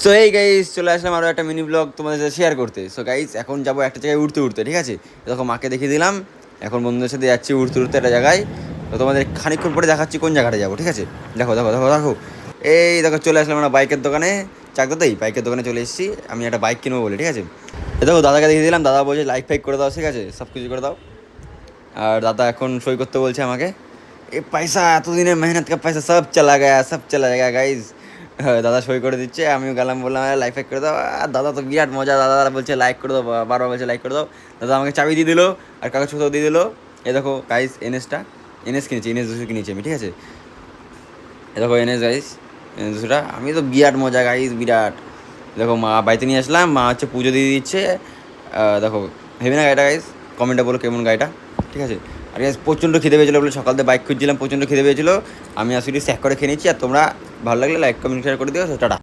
So এই guys চলে আসলাম আরও একটা মিনি ব্লগ তোমাদের সাথে শেয়ার করতে। সো গাইস এখন যাবো একটা জায়গায় উঠতে উঠতে, ঠিক আছে? দেখো মাকে দেখিয়ে দিলাম, এখন বন্ধুদের সাথে যাচ্ছি উঠতে উঠতে একটা জায়গায়। তো তোমাদের খানিকক্ষণ পরে দেখাচ্ছি কোন জায়গাটা যাবো, ঠিক আছে? দেখো দেখো দেখো দেখো, এই দেখো চলে আসলাম আমরা বাইকের দোকানে, চাকদাতেই বাইকের দোকানে চলে এসেছি। আমি একটা বাইক কিনবো বলে, ঠিক আছে? এ দেখো দাদাকে দেখিয়ে দিলাম, দাদা বলছে লাইক ফাইক করে দাও, ঠিক আছে? সব কিছু করে দাও। আর দাদা এখন সই করতে বলছে আমাকে। এ পয়সা এতদিনের মেহনত কা পয়সা সব চলা গয়া, সব চলা গয়া গাইজ। দাদা সই করে দিচ্ছে, আমিও গেলাম বললাম লাইক ফাইক করে দাও। আর দাদা তো বিরাট মজা, দাদা বলছে লাইক করে দাও, বারবার বলছে লাইক করে দাও। দাদা আমাকে চাবি দিয়ে দিলো আর কাগজপত্র দিয়ে দিলো। এ দেখো গাইজ এনএস কিনেছি, এনএস 200 কিনেছি আমি, ঠিক আছে? এ দেখো এনএস গাইজ, এনএস 200টা। আমি তো বিরাট মজা গাইজ, বিরাট। দেখো মা বাড়িতে নিয়ে আসলাম, মা হচ্ছে পুজো দিয়ে দিচ্ছে। দেখো ভেবে না গাড়িটা গাইজ, কমেন্টে বলো কেমন গাড়িটা, ঠিক আছে? আর গাইজ প্রচণ্ড খিদে পেয়েছিলো বলে সকাল থেকে বাইক খুঁজছিলাম, প্রচণ্ড খিদে পেয়েছিলো। আমি আসলে স্যাক করে খেয়ে নিচ্ছি। আর তোমরা ভালো লাগলে লাইক কমেন্ট শেয়ার করে দিও। টাটা।